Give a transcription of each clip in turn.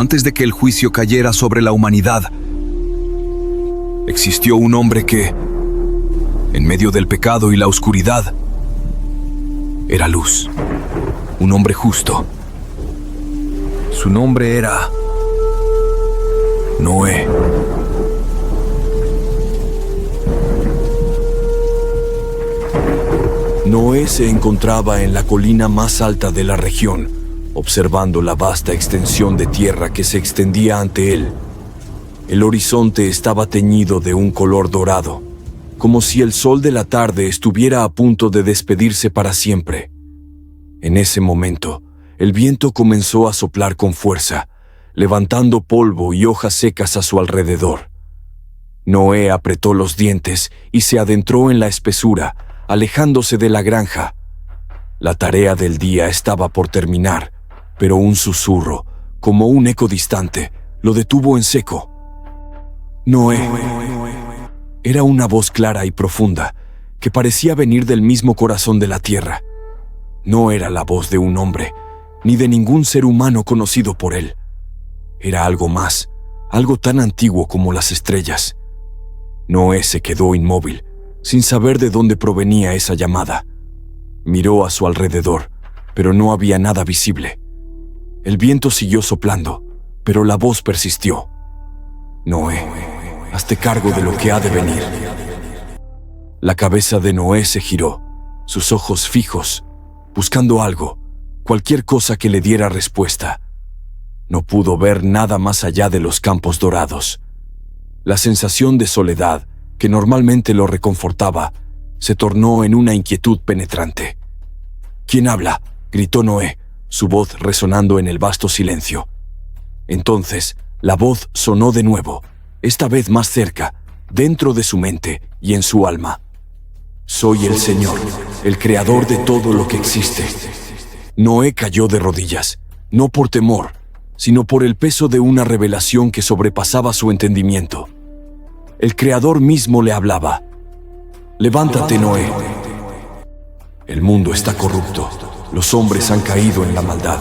antes de que el juicio cayera sobre la humanidad, existió un hombre que, en medio del pecado y la oscuridad, era luz. Un hombre justo. Su nombre era Noé. Noé se encontraba en la colina más alta de la región, observando la vasta extensión de tierra que se extendía ante él. El horizonte estaba teñido de un color dorado, como si el sol de la tarde estuviera a punto de despedirse para siempre. En ese momento, el viento comenzó a soplar con fuerza, levantando polvo y hojas secas a su alrededor. Noé apretó los dientes y se adentró en la espesura, alejándose de la granja. La tarea del día estaba por terminar, pero un susurro, como un eco distante, lo detuvo en seco. Noé. Era una voz clara y profunda, que parecía venir del mismo corazón de la tierra. No era la voz de un hombre, ni de ningún ser humano conocido por él. Era algo más, algo tan antiguo como las estrellas. Noé se quedó inmóvil, sin saber de dónde provenía esa llamada. Miró a su alrededor, pero no había nada visible. El viento siguió soplando, pero la voz persistió. Noé, hazte cargo de lo que ha de venir. La cabeza de Noé se giró, sus ojos fijos, buscando algo, cualquier cosa que le diera respuesta. No pudo ver nada más allá de los campos dorados. La sensación de soledad, que normalmente lo reconfortaba, se tornó en una inquietud penetrante. ¿Quién habla?, gritó Noé, su voz resonando en el vasto silencio. Entonces, la voz sonó de nuevo, esta vez más cerca, dentro de su mente y en su alma. Soy el Señor, el creador de todo lo que existe. Noé cayó de rodillas, no por temor, sino por el peso de una revelación que sobrepasaba su entendimiento. El Creador mismo le hablaba. Levántate, Noé. El mundo está corrupto, los hombres han caído en la maldad.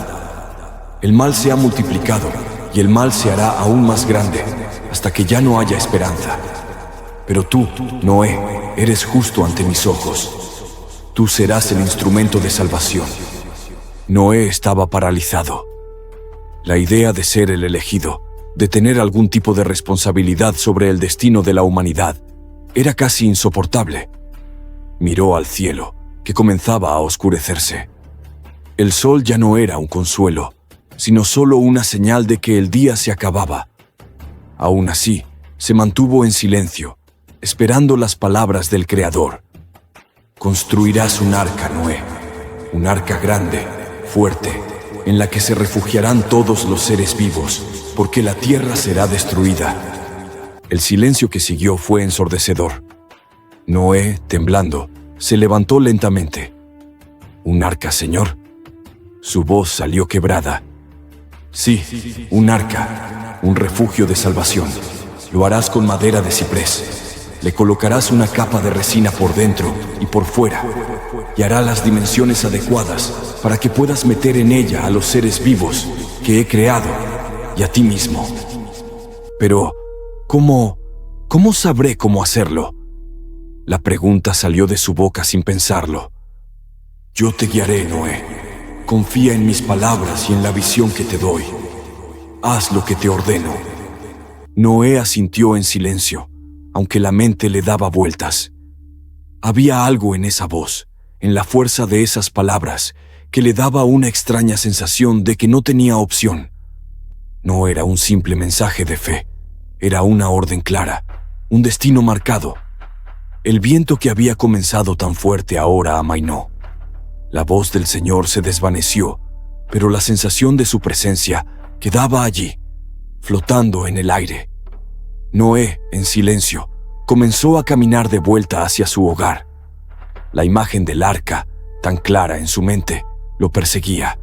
El mal se ha multiplicado y el mal se hará aún más grande, hasta que ya no haya esperanza. Pero tú, Noé, eres justo ante mis ojos. Tú serás el instrumento de salvación. Noé estaba paralizado. La idea de ser el elegido, de tener algún tipo de responsabilidad sobre el destino de la humanidad, era casi insoportable. Miró al cielo, que comenzaba a oscurecerse. El sol ya no era un consuelo, sino solo una señal de que el día se acababa. Aún así, se mantuvo en silencio, esperando las palabras del Creador. Construirás un arca, Noé, un arca grande, fuerte, en la que se refugiarán todos los seres vivos, porque la tierra será destruida. El silencio que siguió fue ensordecedor. Noé, temblando, se levantó lentamente. ¿Un arca, Señor? Su voz salió quebrada. Sí, un arca, un refugio de salvación. Lo harás con madera de ciprés. Le colocarás una capa de resina por dentro y por fuera, y hará las dimensiones adecuadas para que puedas meter en ella a los seres vivos que he creado y a ti mismo. Pero, ¿cómo sabré cómo hacerlo? La pregunta salió de su boca sin pensarlo. Yo te guiaré, Noé. Confía en mis palabras y en la visión que te doy. Haz lo que te ordeno. Noé asintió en silencio, aunque la mente le daba vueltas. Había algo en esa voz, en la fuerza de esas palabras, que le daba una extraña sensación de que no tenía opción. No era un simple mensaje de fe, era una orden clara, un destino marcado. El viento que había comenzado tan fuerte ahora amainó. La voz del Señor se desvaneció, pero la sensación de su presencia quedaba allí, flotando en el aire. Noé, en silencio, comenzó a caminar de vuelta hacia su hogar. La imagen del arca, tan clara en su mente, lo perseguía.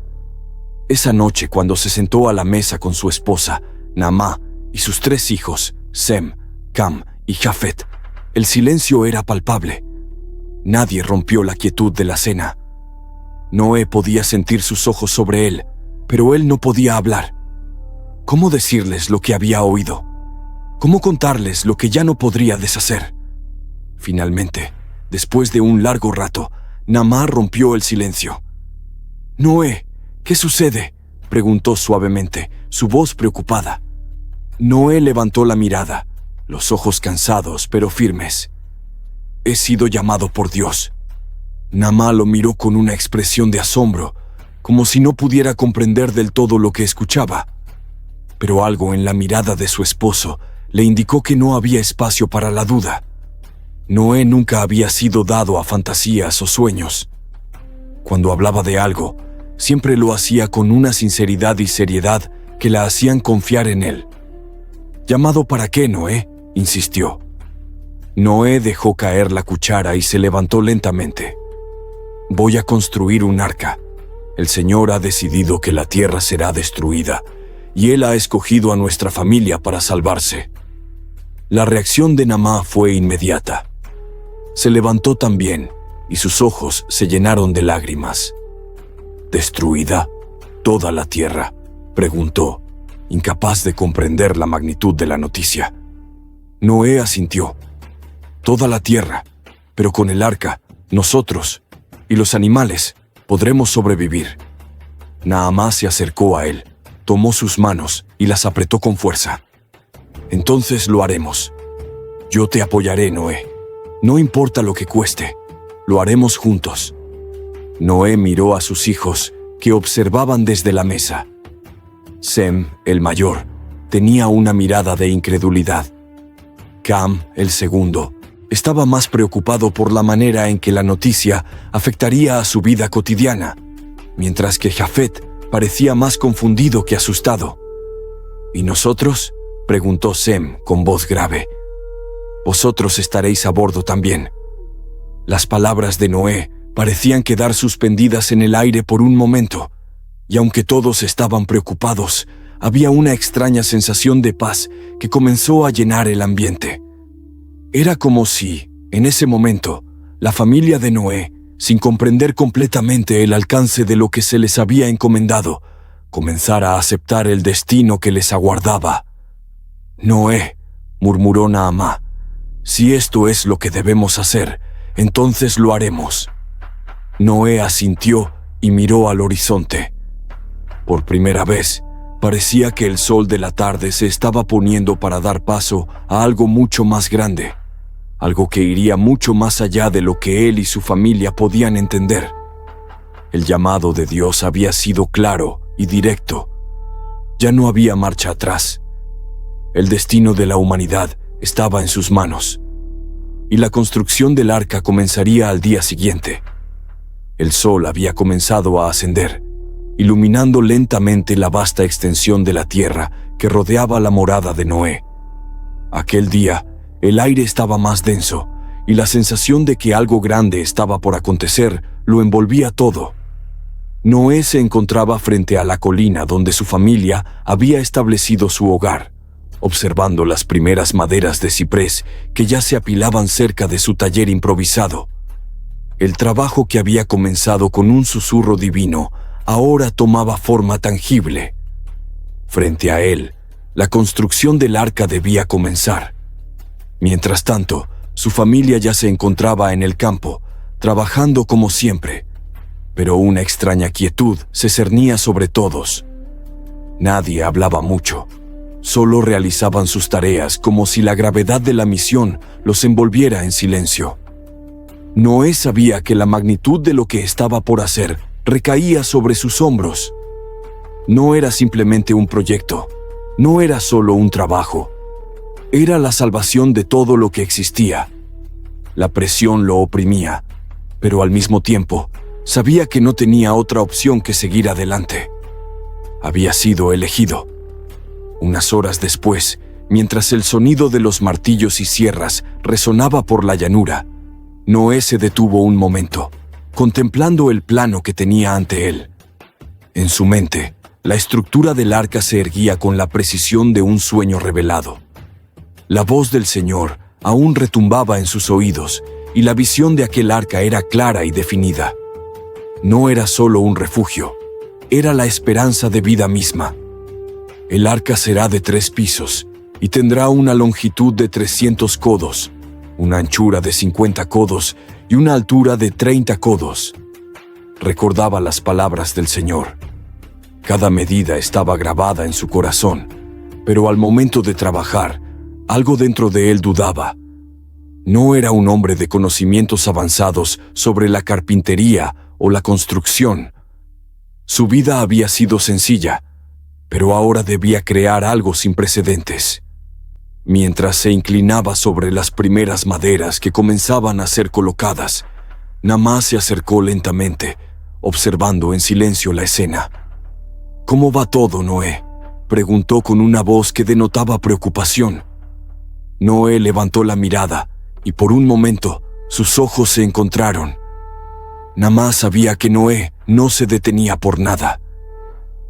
Esa noche, cuando se sentó a la mesa con su esposa, Naamá, y sus 3 hijos, Sem, Cam y Jafet, el silencio era palpable. Nadie rompió la quietud de la cena. Noé podía sentir sus ojos sobre él, pero él no podía hablar. ¿Cómo decirles lo que había oído? ¿Cómo contarles lo que ya no podría deshacer? Finalmente, después de un largo rato, Naamá rompió el silencio. «Noé, ¿qué sucede?», preguntó suavemente, su voz preocupada. Noé levantó la mirada, los ojos cansados pero firmes. «He sido llamado por Dios». Naamá lo miró con una expresión de asombro, como si no pudiera comprender del todo lo que escuchaba. Pero algo en la mirada de su esposo le indicó que no había espacio para la duda. Noé nunca había sido dado a fantasías o sueños. Cuando hablaba de algo, siempre lo hacía con una sinceridad y seriedad que la hacían confiar en él. «¿Llamado para qué, Noé?», insistió. Noé dejó caer la cuchara y se levantó lentamente. «Voy a construir un arca. El Señor ha decidido que la tierra será destruida, y Él ha escogido a nuestra familia para salvarse». La reacción de Naamá fue inmediata. Se levantó también, y sus ojos se llenaron de lágrimas. «¿Destruida toda la tierra?», preguntó, incapaz de comprender la magnitud de la noticia. Noé asintió. «Toda la tierra, pero con el arca, nosotros y los animales podremos sobrevivir». Naamá se acercó a él, tomó sus manos y las apretó con fuerza. «Entonces lo haremos. Yo te apoyaré, Noé. No importa lo que cueste, lo haremos juntos». Noé miró a sus hijos, que observaban desde la mesa. Sem, el mayor, tenía una mirada de incredulidad. Cam, el segundo, estaba más preocupado por la manera en que la noticia afectaría a su vida cotidiana, mientras que Jafet parecía más confundido que asustado. «¿Y nosotros?», preguntó Sem con voz grave. «Vosotros estaréis a bordo también». Las palabras de Noé parecían quedar suspendidas en el aire por un momento, y aunque todos estaban preocupados, había una extraña sensación de paz que comenzó a llenar el ambiente. Era como si, en ese momento, la familia de Noé, sin comprender completamente el alcance de lo que se les había encomendado, comenzara a aceptar el destino que les aguardaba. «Noé», murmuró Naamá, «si esto es lo que debemos hacer, entonces lo haremos». Noé asintió y miró al horizonte. Por primera vez, parecía que el sol de la tarde se estaba poniendo para dar paso a algo mucho más grande, algo que iría mucho más allá de lo que él y su familia podían entender. El llamado de Dios había sido claro y directo. Ya no había marcha atrás. El destino de la humanidad estaba en sus manos, y la construcción del arca comenzaría al día siguiente. El sol había comenzado a ascender, iluminando lentamente la vasta extensión de la tierra que rodeaba la morada de Noé. Aquel día, el aire estaba más denso, y la sensación de que algo grande estaba por acontecer lo envolvía todo. Noé se encontraba frente a la colina donde su familia había establecido su hogar, observando las primeras maderas de ciprés que ya se apilaban cerca de su taller improvisado. El trabajo que había comenzado con un susurro divino ahora tomaba forma tangible. Frente a él, la construcción del arca debía comenzar. Mientras tanto, su familia ya se encontraba en el campo, trabajando como siempre, pero una extraña quietud se cernía sobre todos. Nadie hablaba mucho, solo realizaban sus tareas como si la gravedad de la misión los envolviera en silencio. Noé sabía que la magnitud de lo que estaba por hacer recaía sobre sus hombros. No era simplemente un proyecto, no era solo un trabajo. Era la salvación de todo lo que existía. La presión lo oprimía, pero al mismo tiempo sabía que no tenía otra opción que seguir adelante. Había sido elegido. Unas horas después, mientras el sonido de los martillos y sierras resonaba por la llanura, Noé se detuvo un momento, contemplando el plano que tenía ante él. En su mente, la estructura del arca se erguía con la precisión de un sueño revelado. La voz del Señor aún retumbaba en sus oídos, y la visión de aquel arca era clara y definida. No era solo un refugio, era la esperanza de vida misma. El arca será de 3 pisos y tendrá una longitud de 300 codos, una anchura de 50 codos y una altura de 30 codos. Recordaba las palabras del Señor. Cada medida estaba grabada en su corazón, pero al momento de trabajar, algo dentro de él dudaba. No era un hombre de conocimientos avanzados sobre la carpintería o la construcción. Su vida había sido sencilla, pero ahora debía crear algo sin precedentes. Mientras se inclinaba sobre las primeras maderas que comenzaban a ser colocadas, Naamán se acercó lentamente, observando en silencio la escena. «¿Cómo va todo, Noé?», preguntó con una voz que denotaba preocupación. Noé levantó la mirada y por un momento sus ojos se encontraron. Naamán sabía que Noé no se detenía por nada.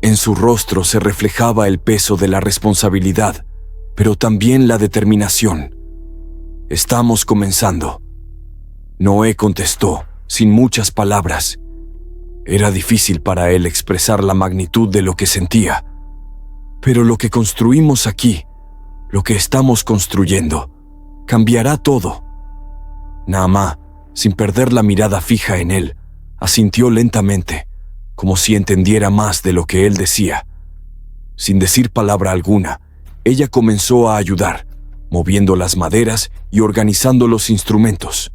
En su rostro se reflejaba el peso de la responsabilidad, pero también la determinación. «Estamos comenzando», Noé contestó, sin muchas palabras. Era difícil para él expresar la magnitud de lo que sentía. «Pero lo que construimos aquí, lo que estamos construyendo, cambiará todo». Naamán, sin perder la mirada fija en él, asintió lentamente, como si entendiera más de lo que él decía. Sin decir palabra alguna, ella comenzó a ayudar, moviendo las maderas y organizando los instrumentos.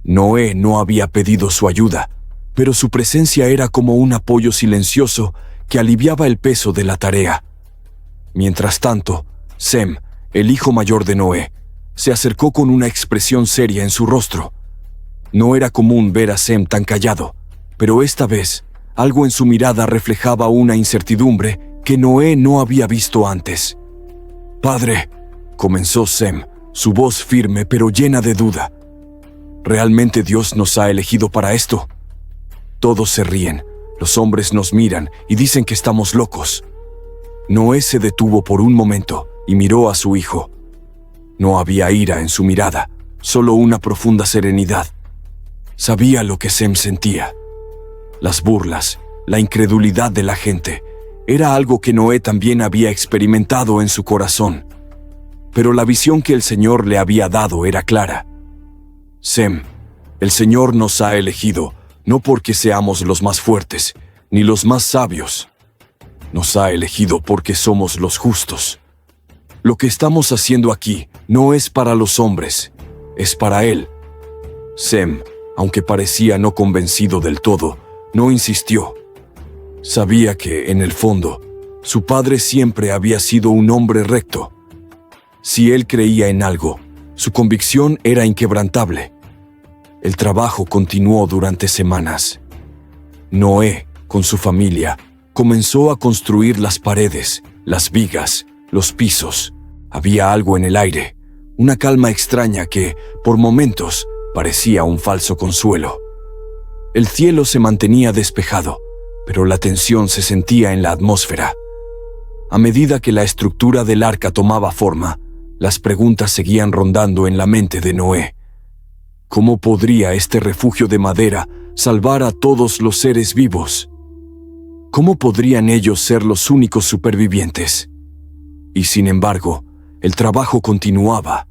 Noé no había pedido su ayuda, pero su presencia era como un apoyo silencioso que aliviaba el peso de la tarea. Mientras tanto, Sem, el hijo mayor de Noé, se acercó con una expresión seria en su rostro. No era común ver a Sem tan callado, pero esta vez, algo en su mirada reflejaba una incertidumbre que Noé no había visto antes. «Padre», comenzó Sem, su voz firme pero llena de duda. «¿Realmente Dios nos ha elegido para esto?» Todos se ríen, los hombres nos miran y dicen que estamos locos. Noé se detuvo por un momento y miró a su hijo. No había ira en su mirada, solo una profunda serenidad. Sabía lo que Sem sentía. Las burlas, la incredulidad de la gente, era algo que Noé también había experimentado en su corazón. Pero la visión que el Señor le había dado era clara. «Sem, el Señor nos ha elegido, no porque seamos los más fuertes, ni los más sabios. Nos ha elegido porque somos los justos. Lo que estamos haciendo aquí no es para los hombres, es para Él». Sem, aunque parecía no convencido del todo, no insistió. Sabía que, en el fondo, su padre siempre había sido un hombre recto. Si él creía en algo, su convicción era inquebrantable. El trabajo continuó durante semanas. Noé, con su familia, comenzó a construir las paredes, las vigas, los pisos. Había algo en el aire, una calma extraña que, por momentos, parecía un falso consuelo. El cielo se mantenía despejado, pero la tensión se sentía en la atmósfera. A medida que la estructura del arca tomaba forma, las preguntas seguían rondando en la mente de Noé. ¿Cómo podría este refugio de madera salvar a todos los seres vivos? ¿Cómo podrían ellos ser los únicos supervivientes? Y sin embargo, el trabajo continuaba.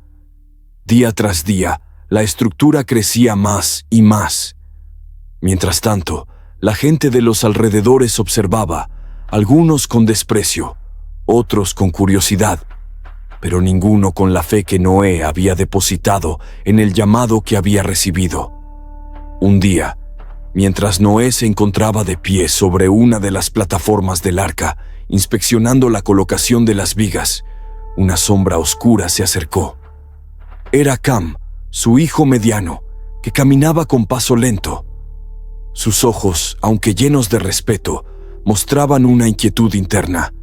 Día tras día, la estructura crecía más y más. Mientras tanto, la gente de los alrededores observaba, algunos con desprecio, otros con curiosidad, pero ninguno con la fe que Noé había depositado en el llamado que había recibido. Un día, mientras Noé se encontraba de pie sobre una de las plataformas del arca, inspeccionando la colocación de las vigas, una sombra oscura se acercó. Era Cam, su hijo mediano, que caminaba con paso lento. Sus ojos, aunque llenos de respeto, mostraban una inquietud interna.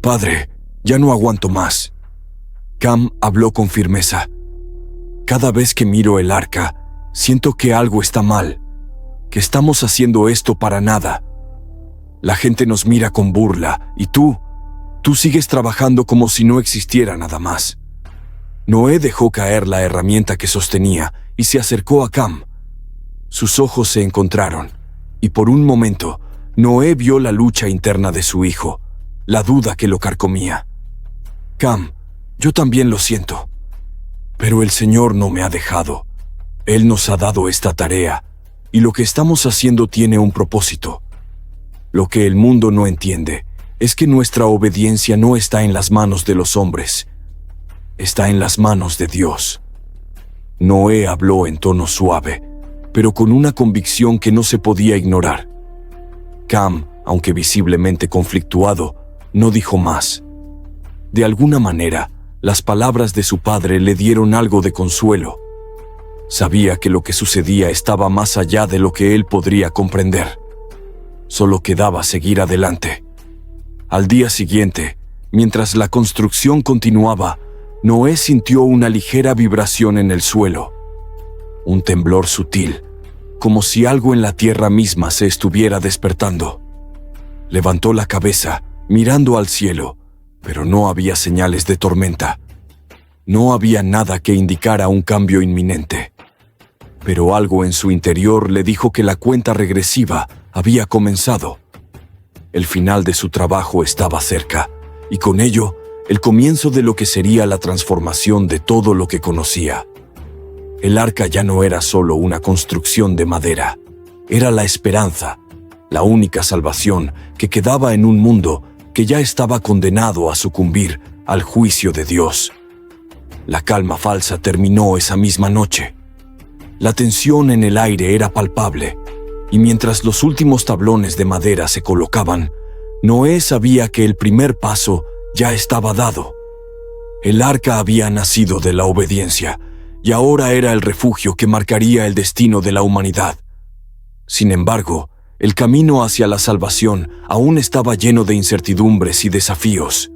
«Padre, ya no aguanto más». Cam habló con firmeza. «Cada vez que miro el arca, siento que algo está mal, que estamos haciendo esto para nada. La gente nos mira con burla y tú sigues trabajando como si no existiera nada más». Noé dejó caer la herramienta que sostenía y se acercó a Cam. Sus ojos se encontraron, y por un momento, Noé vio la lucha interna de su hijo. la duda que lo carcomía. Cam, yo también lo siento. Pero el Señor no me ha dejado. Él nos ha dado esta tarea, y lo que estamos haciendo tiene un propósito. Lo que el mundo no entiende es que nuestra obediencia no está en las manos de los hombres, está en las manos de Dios. Noé habló en tono suave, pero con una convicción que no se podía ignorar. Cam, aunque visiblemente conflictuado, no dijo más. De alguna manera, las palabras de su padre le dieron algo de consuelo. Sabía que lo que sucedía estaba más allá de lo que él podría comprender. Solo quedaba seguir adelante. Al día siguiente, mientras la construcción continuaba, Noé sintió una ligera vibración en el suelo. Un temblor sutil, como si algo en la tierra misma se estuviera despertando. Levantó la cabeza, mirando al cielo, pero no había señales de tormenta. No había nada que indicara un cambio inminente. Pero algo en su interior le dijo que la cuenta regresiva había comenzado. El final de su trabajo estaba cerca, y con ello, el comienzo de lo que sería la transformación de todo lo que conocía. El arca ya no era solo una construcción de madera, era la esperanza, la única salvación que quedaba en un mundo que ya estaba condenado a sucumbir al juicio de Dios. La calma falsa terminó esa misma noche. La tensión en el aire era palpable, y mientras los últimos tablones de madera se colocaban, Noé sabía que el primer paso ya estaba dado. El arca había nacido de la obediencia, y ahora era el refugio que marcaría el destino de la humanidad. Sin embargo, el camino hacia la salvación aún estaba lleno de incertidumbres y desafíos.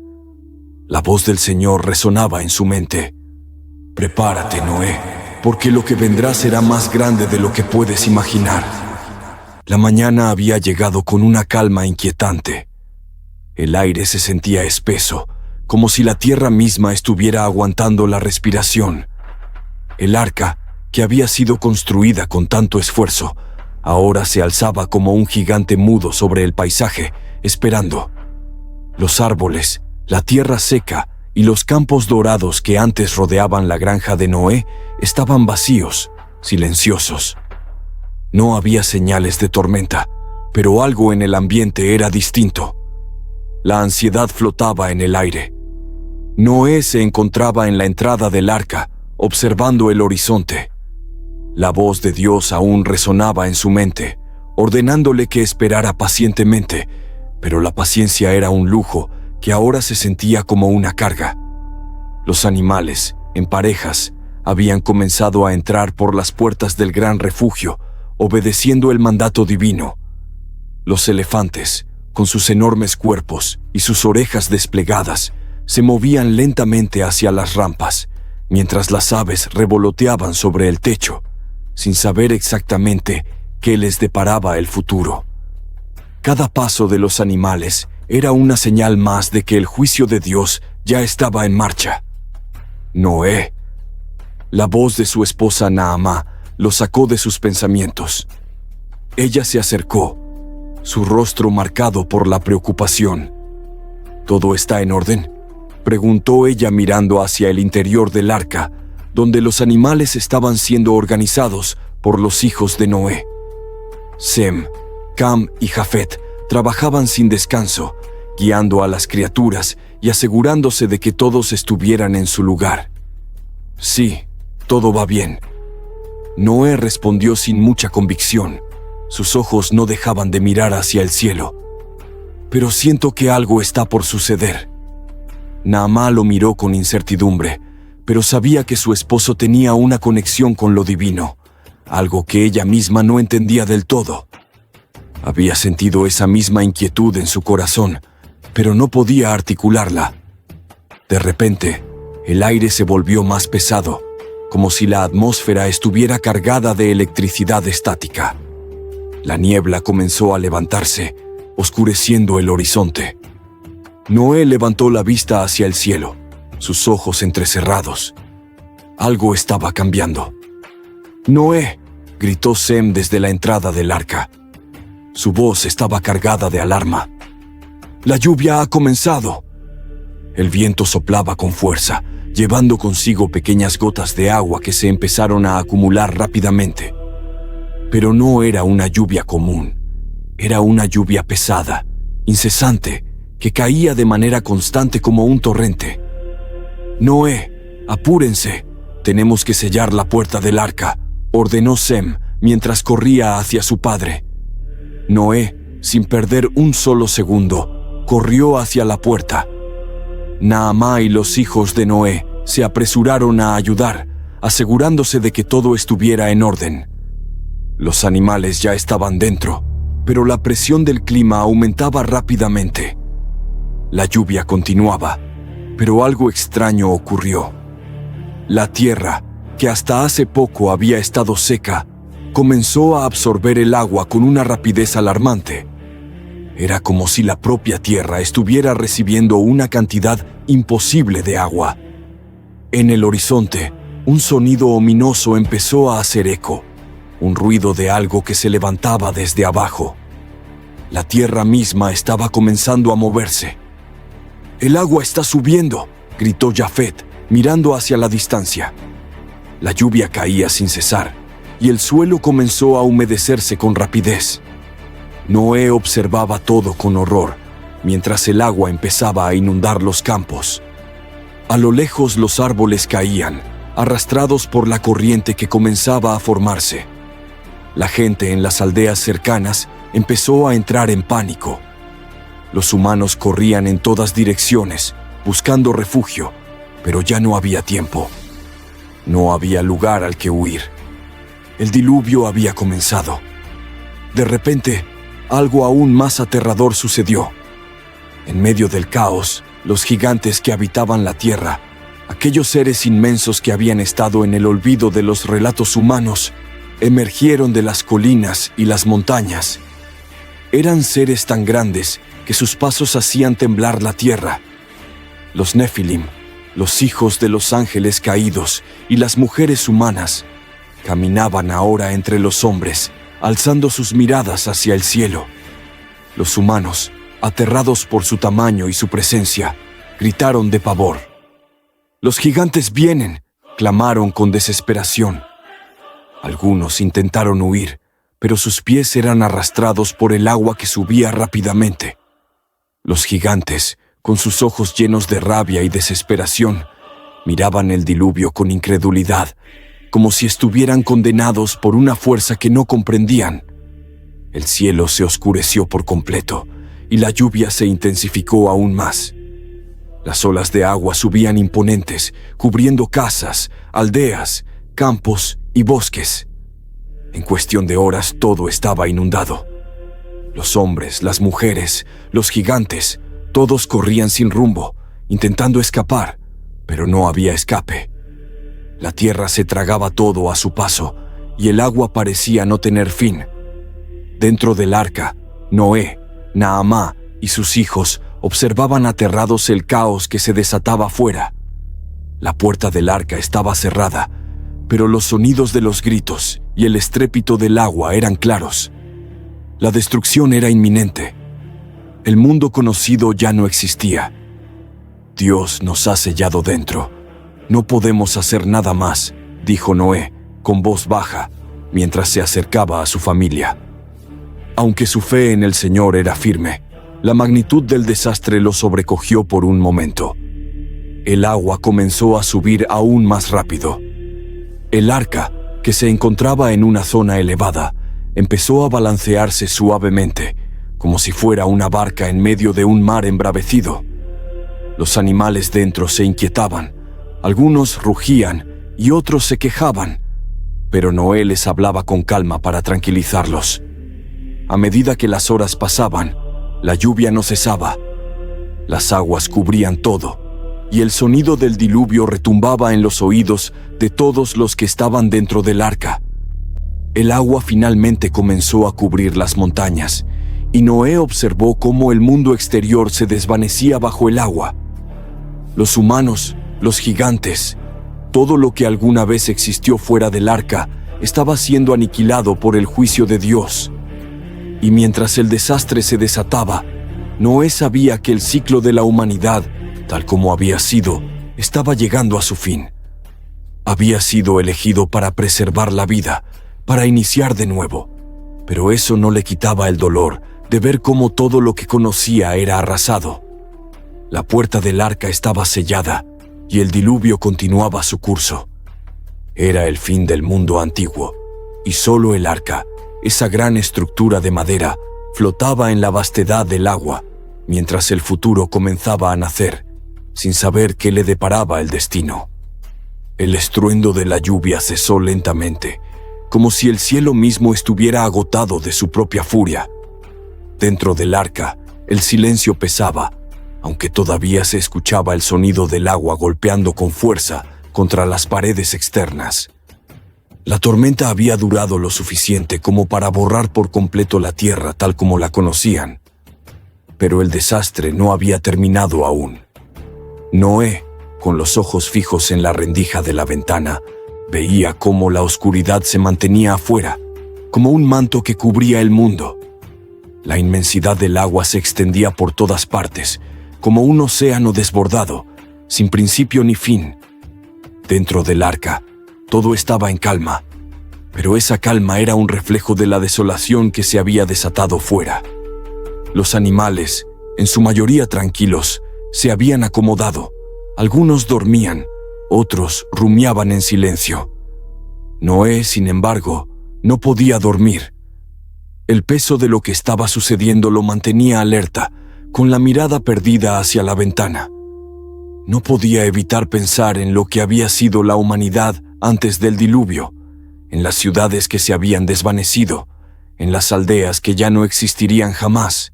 La voz del Señor resonaba en su mente. «Prepárate, Noé, porque lo que vendrá será más grande de lo que puedes imaginar». La mañana había llegado con una calma inquietante. El aire se sentía espeso, como si la tierra misma estuviera aguantando la respiración. El arca, que había sido construida con tanto esfuerzo, ahora se alzaba como un gigante mudo sobre el paisaje, esperando. Los árboles, la tierra seca y los campos dorados que antes rodeaban la granja de Noé estaban vacíos, silenciosos. No había señales de tormenta, pero algo en el ambiente era distinto. La ansiedad flotaba en el aire. Noé se encontraba en la entrada del arca, observando el horizonte. La voz de Dios aún resonaba en su mente, ordenándole que esperara pacientemente, pero la paciencia era un lujo que ahora se sentía como una carga. Los animales, en parejas, habían comenzado a entrar por las puertas del gran refugio, obedeciendo el mandato divino. Los elefantes, con sus enormes cuerpos y sus orejas desplegadas, se movían lentamente hacia las rampas, mientras las aves revoloteaban sobre el techo, sin saber exactamente qué les deparaba el futuro. Cada paso de los animales era una señal más de que el juicio de Dios ya estaba en marcha. Noé. La voz de su esposa Naamá lo sacó de sus pensamientos. Ella se acercó, su rostro marcado por la preocupación. ¿Todo está en orden?, preguntó ella mirando hacia el interior del arca, donde los animales estaban siendo organizados por los hijos de Noé. Sem, Cam y Jafet trabajaban sin descanso, guiando a las criaturas y asegurándose de que todos estuvieran en su lugar. Sí, todo va bien. Noé respondió sin mucha convicción. Sus ojos no dejaban de mirar hacia el cielo. Pero siento que algo está por suceder. Naamá lo miró con incertidumbre, pero sabía que su esposo tenía una conexión con lo divino, algo que ella misma no entendía del todo. Había sentido esa misma inquietud en su corazón, pero no podía articularla. De repente, el aire se volvió más pesado, como si la atmósfera estuviera cargada de electricidad estática. La niebla comenzó a levantarse, oscureciendo el horizonte. Noé levantó la vista hacia el cielo, sus ojos entrecerrados. Algo estaba cambiando. «¡Noé!», gritó Sem desde la entrada del arca. Su voz estaba cargada de alarma. La lluvia ha comenzado. El viento soplaba con fuerza, llevando consigo pequeñas gotas de agua que se empezaron a acumular rápidamente. Pero no era una lluvia común. Era una lluvia pesada, incesante, que caía de manera constante como un torrente. «Noé, apúrense. Tenemos que sellar la puerta del arca», ordenó Sem mientras corría hacia su padre. Noé, sin perder un solo segundo, corrió hacia la puerta. Naamá y los hijos de Noé se apresuraron a ayudar, asegurándose de que todo estuviera en orden. Los animales ya estaban dentro, pero la presión del clima aumentaba rápidamente. La lluvia continuaba, pero algo extraño ocurrió. La tierra, que hasta hace poco había estado seca, comenzó a absorber el agua con una rapidez alarmante. Era como si la propia tierra estuviera recibiendo una cantidad imposible de agua. En el horizonte, un sonido ominoso empezó a hacer eco, un ruido de algo que se levantaba desde abajo. La tierra misma estaba comenzando a moverse. «El agua está subiendo», gritó Jafet, mirando hacia la distancia. La lluvia caía sin cesar, y el suelo comenzó a humedecerse con rapidez. Noé observaba todo con horror, mientras el agua empezaba a inundar los campos. A lo lejos los árboles caían, arrastrados por la corriente que comenzaba a formarse. La gente en las aldeas cercanas empezó a entrar en pánico. Los humanos corrían en todas direcciones, buscando refugio, pero ya no había tiempo. No había lugar al que huir. El diluvio había comenzado. De repente, algo aún más aterrador sucedió. En medio del caos, los gigantes que habitaban la tierra, aquellos seres inmensos que habían estado en el olvido de los relatos humanos, emergieron de las colinas y las montañas. Eran seres tan grandes que sus pasos hacían temblar la tierra. Los Nefilim, los hijos de los ángeles caídos y las mujeres humanas, caminaban ahora entre los hombres, alzando sus miradas hacia el cielo. Los humanos, aterrados por su tamaño y su presencia, gritaron de pavor. «¡Los gigantes vienen!», clamaron con desesperación. Algunos intentaron huir, pero sus pies eran arrastrados por el agua que subía rápidamente. Los gigantes, con sus ojos llenos de rabia y desesperación, miraban el diluvio con incredulidad, como si estuvieran condenados por una fuerza que no comprendían. El cielo se oscureció por completo y la lluvia se intensificó aún más. Las olas de agua subían imponentes, cubriendo casas, aldeas, campos y bosques. En cuestión de horas todo estaba inundado. Los hombres, las mujeres, los gigantes, todos corrían sin rumbo, intentando escapar, pero no había escape. La tierra se tragaba todo a su paso y el agua parecía no tener fin. Dentro del arca, Noé, Naamá y sus hijos observaban aterrados el caos que se desataba afuera. La puerta del arca estaba cerrada, pero los sonidos de los gritos y el estrépito del agua eran claros. La destrucción era inminente. El mundo conocido ya no existía. Dios nos ha sellado dentro. No podemos hacer nada más, dijo Noé, con voz baja, mientras se acercaba a su familia. Aunque su fe en el Señor era firme, la magnitud del desastre lo sobrecogió por un momento. El agua comenzó a subir aún más rápido. El arca, que se encontraba en una zona elevada, empezó a balancearse suavemente, como si fuera una barca en medio de un mar embravecido. Los animales dentro se inquietaban, algunos rugían y otros se quejaban, pero Noé les hablaba con calma para tranquilizarlos. A medida que las horas pasaban, la lluvia no cesaba. Las aguas cubrían todo, y el sonido del diluvio retumbaba en los oídos de todos los que estaban dentro del arca. El agua finalmente comenzó a cubrir las montañas, y Noé observó cómo el mundo exterior se desvanecía bajo el agua. Los humanos, los gigantes, todo lo que alguna vez existió fuera del arca estaba siendo aniquilado por el juicio de Dios. Y mientras el desastre se desataba, Noé sabía que el ciclo de la humanidad, tal como había sido, estaba llegando a su fin. Había sido elegido para preservar la vida, para iniciar de nuevo, pero eso no le quitaba el dolor de ver cómo todo lo que conocía era arrasado. La puerta del arca estaba sellada y el diluvio continuaba su curso. Era el fin del mundo antiguo, y solo el arca, esa gran estructura de madera, flotaba en la vastedad del agua, mientras el futuro comenzaba a nacer, sin saber qué le deparaba el destino. El estruendo de la lluvia cesó lentamente, como si el cielo mismo estuviera agotado de su propia furia. Dentro del arca, el silencio pesaba, aunque todavía se escuchaba el sonido del agua golpeando con fuerza contra las paredes externas. La tormenta había durado lo suficiente como para borrar por completo la tierra tal como la conocían. Pero el desastre no había terminado aún. Noé, con los ojos fijos en la rendija de la ventana, veía cómo la oscuridad se mantenía afuera, como un manto que cubría el mundo. La inmensidad del agua se extendía por todas partes, como un océano desbordado, sin principio ni fin. Dentro del arca, todo estaba en calma, pero esa calma era un reflejo de la desolación que se había desatado fuera. Los animales, en su mayoría tranquilos, se habían acomodado. Algunos dormían, otros rumiaban en silencio. Noé, sin embargo, no podía dormir. El peso de lo que estaba sucediendo lo mantenía alerta, con la mirada perdida hacia la ventana. No podía evitar pensar en lo que había sido la humanidad antes del diluvio, en las ciudades que se habían desvanecido, en las aldeas que ya no existirían jamás.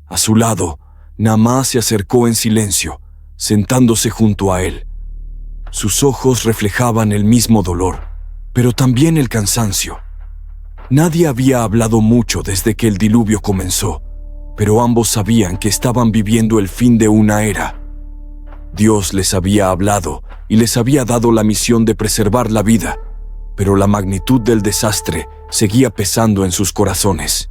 A su lado, Naamá se acercó en silencio, sentándose junto a él. Sus ojos reflejaban el mismo dolor, pero también el cansancio. Nadie había hablado mucho desde que el diluvio comenzó, pero ambos sabían que estaban viviendo el fin de una era. Dios les había hablado y les había dado la misión de preservar la vida, pero la magnitud del desastre seguía pesando en sus corazones.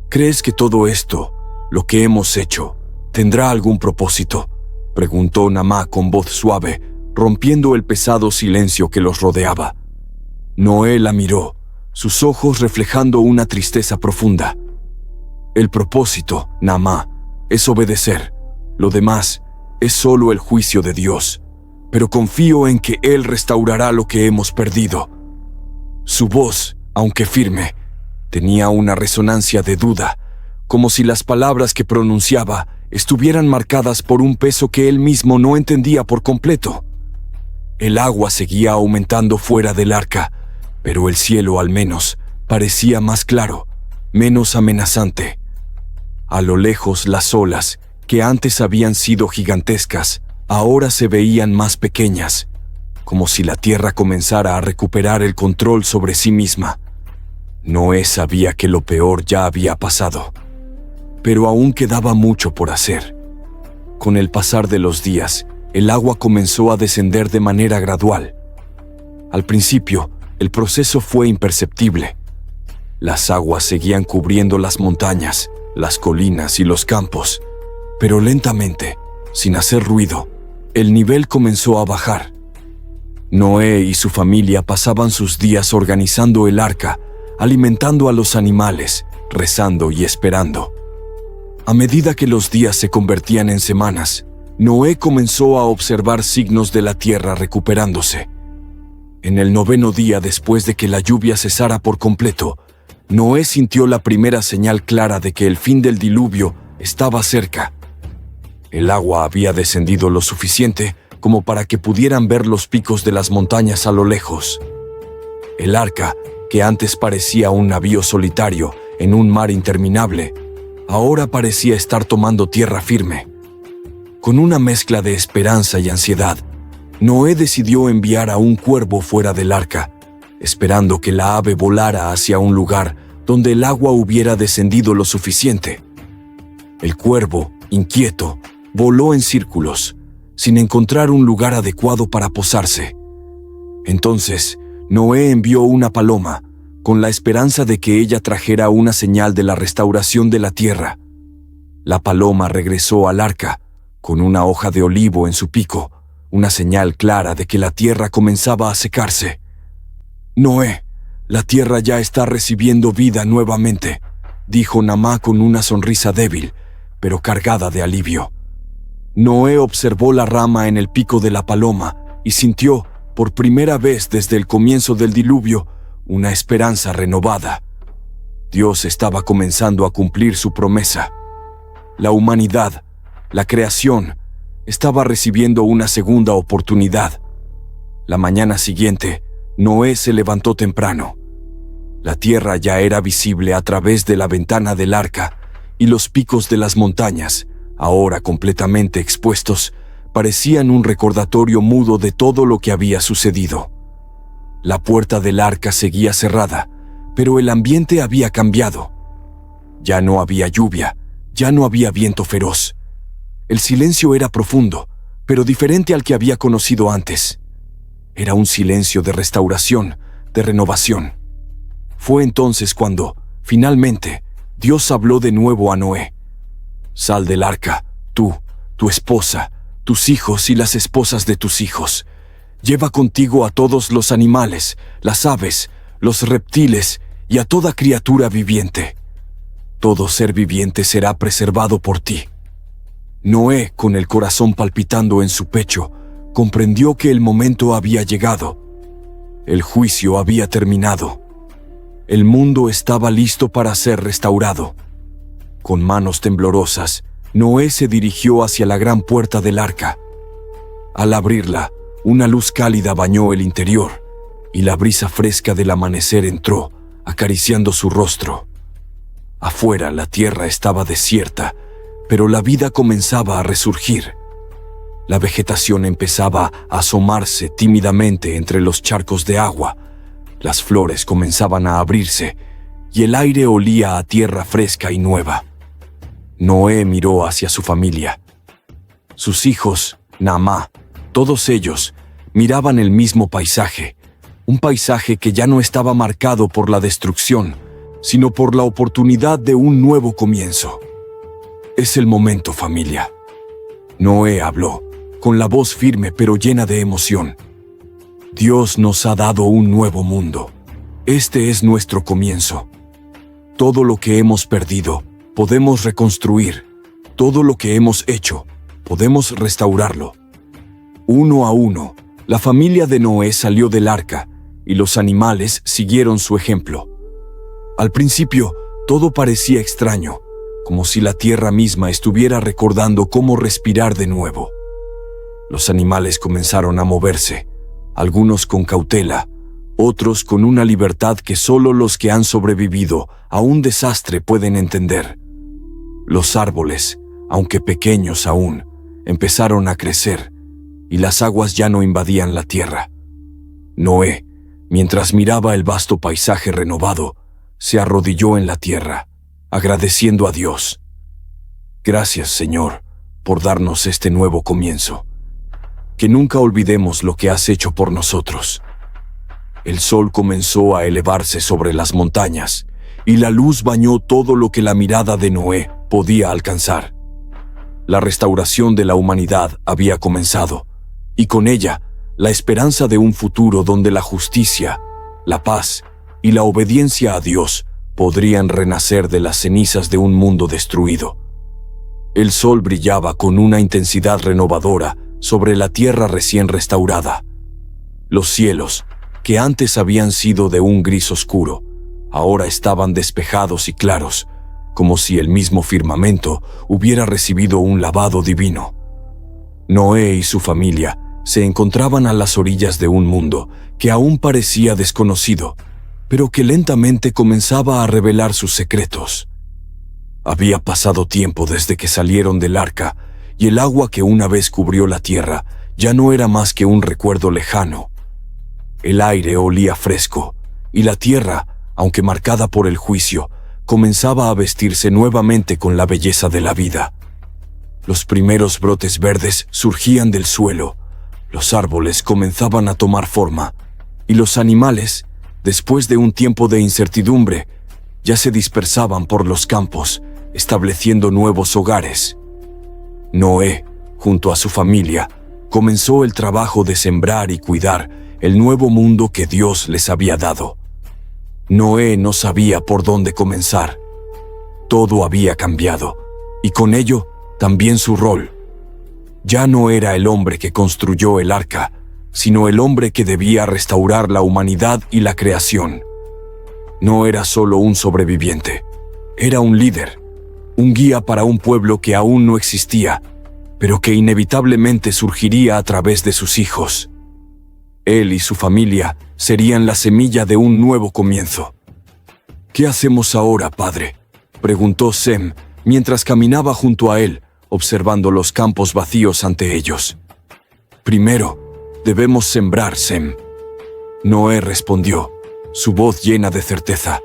¿Crees que todo esto, lo que hemos hecho, tendrá algún propósito?, preguntó Naamá con voz suave, rompiendo el pesado silencio que los rodeaba. Noé la miró, sus ojos reflejando una tristeza profunda. El propósito, Naamá, es obedecer. Lo demás es solo el juicio de Dios, pero confío en que Él restaurará lo que hemos perdido. Su voz, aunque firme, tenía una resonancia de duda, como si las palabras que pronunciaba estuvieran marcadas por un peso que él mismo no entendía por completo. El agua seguía aumentando fuera del arca, pero el cielo al menos parecía más claro, menos amenazante. A lo lejos las olas, que antes habían sido gigantescas, ahora se veían más pequeñas, como si la tierra comenzara a recuperar el control sobre sí misma. Noé sabía que lo peor ya había pasado, pero aún quedaba mucho por hacer. Con el pasar de los días, el agua comenzó a descender de manera gradual. Al principio, el proceso fue imperceptible. Las aguas seguían cubriendo las montañas, las colinas y los campos, pero lentamente, sin hacer ruido, el nivel comenzó a bajar. Noé y su familia pasaban sus días organizando el arca, alimentando a los animales, rezando y esperando. A medida que los días se convertían en semanas, Noé comenzó a observar signos de la tierra recuperándose. En el 9º día después de que la lluvia cesara por completo, Noé sintió la primera señal clara de que el fin del diluvio estaba cerca. El agua había descendido lo suficiente como para que pudieran ver los picos de las montañas a lo lejos. El arca, que antes parecía un navío solitario en un mar interminable, ahora parecía estar tomando tierra firme. Con una mezcla de esperanza y ansiedad, Noé decidió enviar a un cuervo fuera del arca, esperando que la ave volara hacia un lugar donde el agua hubiera descendido lo suficiente. El cuervo, inquieto, voló en círculos, sin encontrar un lugar adecuado para posarse. Entonces, Noé envió una paloma, con la esperanza de que ella trajera una señal de la restauración de la tierra. La paloma regresó al arca, con una hoja de olivo en su pico, una señal clara de que la tierra comenzaba a secarse. «Noé, la tierra ya está recibiendo vida nuevamente», dijo Naamá con una sonrisa débil, pero cargada de alivio. Noé observó la rama en el pico de la paloma y sintió, por primera vez desde el comienzo del diluvio, una esperanza renovada. Dios estaba comenzando a cumplir su promesa. La humanidad, la creación, estaba recibiendo una segunda oportunidad. La mañana siguiente, Noé se levantó temprano. La tierra ya era visible a través de la ventana del arca y los picos de las montañas, ahora completamente expuestos, parecían un recordatorio mudo de todo lo que había sucedido. La puerta del arca seguía cerrada, pero el ambiente había cambiado. Ya no había lluvia, ya no había viento feroz. El silencio era profundo, pero diferente al que había conocido antes. Era un silencio de restauración, de renovación. Fue entonces cuando, finalmente, Dios habló de nuevo a Noé. «Sal del arca, tú, tu esposa, tus hijos y las esposas de tus hijos. Lleva contigo a todos los animales, las aves, los reptiles y a toda criatura viviente. Todo ser viviente será preservado por ti». Noé, con el corazón palpitando en su pecho, comprendió que el momento había llegado. El juicio había terminado. El mundo estaba listo para ser restaurado. Con manos temblorosas, Noé se dirigió hacia la gran puerta del arca. Al abrirla, una luz cálida bañó el interior, y la brisa fresca del amanecer entró, acariciando su rostro. Afuera la tierra estaba desierta, pero la vida comenzaba a resurgir. La vegetación empezaba a asomarse tímidamente entre los charcos de agua. Las flores comenzaban a abrirse, y el aire olía a tierra fresca y nueva. Noé miró hacia su familia. Sus hijos, Naamá, todos ellos, miraban el mismo paisaje, un paisaje que ya no estaba marcado por la destrucción, sino por la oportunidad de un nuevo comienzo. «Es el momento, familia». Noé habló, con la voz firme pero llena de emoción. «Dios nos ha dado un nuevo mundo. Este es nuestro comienzo. Todo lo que hemos perdido, podemos reconstruir. Todo lo que hemos hecho, podemos restaurarlo». Uno a uno, la familia de Noé salió del arca, y los animales siguieron su ejemplo. Al principio, todo parecía extraño, como si la tierra misma estuviera recordando cómo respirar de nuevo. Los animales comenzaron a moverse, algunos con cautela, otros con una libertad que solo los que han sobrevivido a un desastre pueden entender. Los árboles, aunque pequeños aún, empezaron a crecer, y las aguas ya no invadían la tierra. Noé, mientras miraba el vasto paisaje renovado, se arrodilló en la tierra, agradeciendo a Dios. «Gracias, Señor, por darnos este nuevo comienzo. Que nunca olvidemos lo que has hecho por nosotros». El sol comenzó a elevarse sobre las montañas, y la luz bañó todo lo que la mirada de Noé podía alcanzar. La restauración de la humanidad había comenzado, y con ella, la esperanza de un futuro donde la justicia, la paz y la obediencia a Dios podrían renacer de las cenizas de un mundo destruido. El sol brillaba con una intensidad renovadora sobre la tierra recién restaurada. Los cielos, que antes habían sido de un gris oscuro, ahora estaban despejados y claros, como si el mismo firmamento hubiera recibido un lavado divino. Noé y su familia se encontraban a las orillas de un mundo que aún parecía desconocido, pero que lentamente comenzaba a revelar sus secretos. Había pasado tiempo desde que salieron del arca, y el agua que una vez cubrió la tierra ya no era más que un recuerdo lejano. El aire olía fresco, y la tierra, aunque marcada por el juicio, comenzaba a vestirse nuevamente con la belleza de la vida. Los primeros brotes verdes surgían del suelo, los árboles comenzaban a tomar forma, y los animales, después de un tiempo de incertidumbre, ya se dispersaban por los campos, estableciendo nuevos hogares. Noé, junto a su familia, comenzó el trabajo de sembrar y cuidar el nuevo mundo que Dios les había dado. Noé no sabía por dónde comenzar. Todo había cambiado, y con ello también su rol. Ya no era el hombre que construyó el arca, sino el hombre que debía restaurar la humanidad y la creación. No era solo un sobreviviente, era un líder, un guía para un pueblo que aún no existía, pero que inevitablemente surgiría a través de sus hijos. Él y su familia serían la semilla de un nuevo comienzo. ¿Qué hacemos ahora, padre?, preguntó Sem, mientras caminaba junto a él, observando los campos vacíos ante ellos. Primero, debemos sembrar, Sem. Noé respondió, su voz llena de certeza.